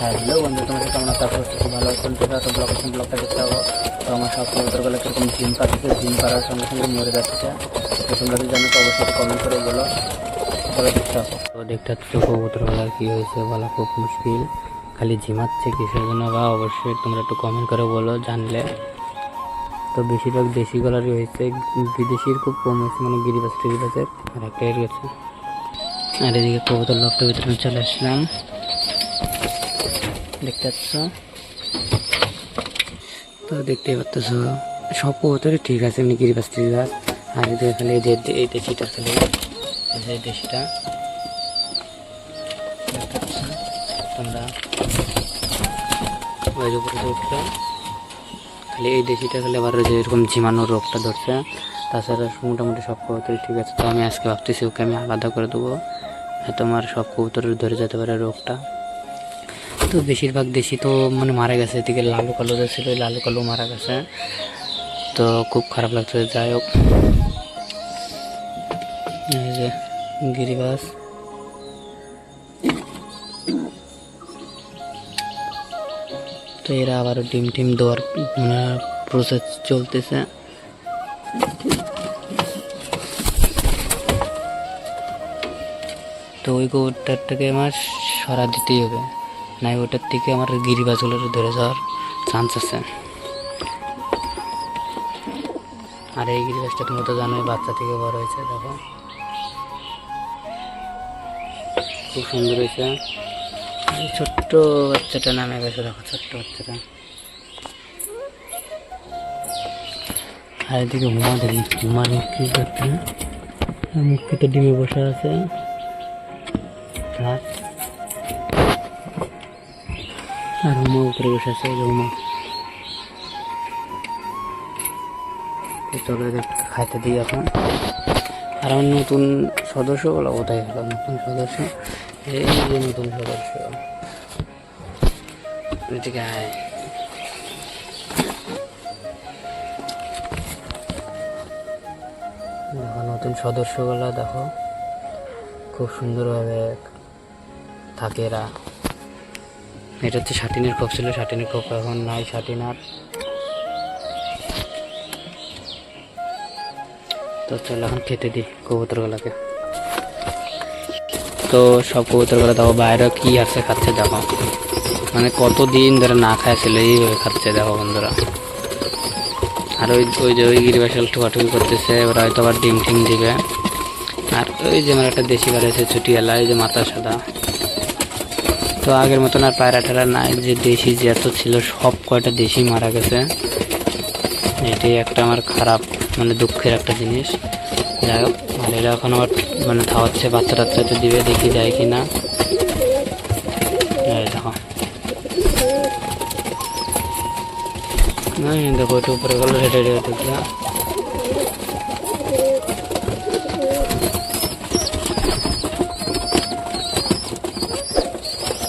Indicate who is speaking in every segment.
Speaker 1: Hello বন্ধু, তোমার কেমন আছো? খুব ভালো আছেন। তো একটা ব্লগটা দেখতে হবো। তো আমার সব কবুতরগুলো কীরকম ডিম পাচ্ছে, ডিম পাড়ার সঙ্গে সঙ্গে মরে যাচ্ছে। তো তোমরা যদি জানো তো অবশ্যই কমেন্ট করে বলো। তবে দেখতে হবো। তো দেখতে হচ্ছে কবুতরগুলো কী হয়েছে বলা খুব মুশকিল, খালি ঝিমাচ্ছে কিসের জন্য বা অবশ্যই তোমরা একটু কমেন্ট করে বলো জানলে। তো বেশিরভাগ দেশি গলারই হয়েছে, বিদেশির খুব কম হয়েছে, মানে গিরিবাসের আর একটা এর গেছে। আর এদিকে কবুতর লকটার ভিতরে চলে আসলাম, দেখতে পাচ্ছ। তো দেখতেই পাচ্ছ সব কবুতরই ঠিক আছে, এমনি গিরিবাস টিরিবাস। আর এদিকে খালি এই দেশিটা, খালি এই দেশিটা দেখতে পাচ্ছ তোমরা। ওই উপরে উঠলো খালি এই দেশিটা, খালি আবার যে এরকম ঝিমানোর রোগটা ধরছে। তাছাড়া মোটামুটি সব কবুতরই ঠিক আছে। তো আমি আজকে ভাবতেছি ওকে আমি আলাদা করে দেবো, তোমার সব কবুতরের ধরে যেতে পারে রোগটা। তো বেশিরভাগ দেশি তো মানে মারা গেছে, এদিকে লালু কালো যে ছিল ওই লালু কালো মারা গেছে। তো খুব খারাপ লাগছে। যাই হোক, এই যে গিরিবাস, তো এরা আবার ডিম টিম দেওয়ার মানে প্রসেস চলতেছে। তো ওই কবুতরটাকে আমার সরা দিতেই হবে, নাই ওটার থেকে আমার গিরিবাসগুলো ধরে যাওয়ার চান্স আছে। আর এই গিরিবাসটা তোমরা তো জানোই বাচ্চা থেকে বড় হয়েছে, দেখো খুব সুন্দর হয়েছে। ছোট্ট বাচ্চাটা নামে গেছে, দেখো ছোট্ট বাচ্চাটা। আর এদিকে হুমা দেখি, হুমার মুখি করছে, মুখিতে ডিমে বসে আছে। আর হুমা উপরে বসে আছে, হুমা। চলো এদেরকে খাইতে দিই এখন। আর আমার নতুন সদস্য বলো কোথায় গেল? নতুন সদস্য, এই যে নতুন সদস্য, এদিকে আয়। দেখো নতুন সদস্যগুলো দেখো, খুব সুন্দরভাবে থাকে এরা। এটা হচ্ছে শাটিনের খোপ ছিল, শাটিনের খোপ এখন নাই, শাটিন আর। তো চলো এখন খেতে দিই কবুতরগুলোকে। তো সব কবুতরগুলো দেখো বাইরে কি আছে খাচ্ছে, দেখো মানে কতদিন ধরে না খাইছিল এইভাবে খাচ্ছে, দেখো বন্ধুরা। আর ওই যে ওই গিরিবাসাল ঠোকাঠুকি করতেছে, ওরা হয়তো আবার ডিম টিম দিবে। আর ওই যে আমার একটা দেশি বাড়িয়েছে ছুটিয়ালা, এই যে মাথা সাদা। তো আগের মতন আর পায়রা টেরা নাই, যে দেশি যে এত ছিল সব কয়টা দেশি মারা গেছে। এটাই একটা আমার খারাপ মানে দুঃখের একটা জিনিস। যাই হোক, ভালোরা এখন আমার মানে খাওয়াচ্ছে, বাচ্চা টাচ্চাতে দিবে, দেখি যায় কি না। দেখো দেখো একটু উপরে গেলো, হেঁটে হেঁটে দেখলাম।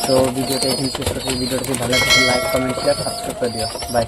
Speaker 1: তো ভিডিওটা এখানে শেষ করছি। ভিডিওটা ভালো লাগলে লাইক কমেন্ট শেয়ার সাবস্ক্রাইব করে দিও। বাই।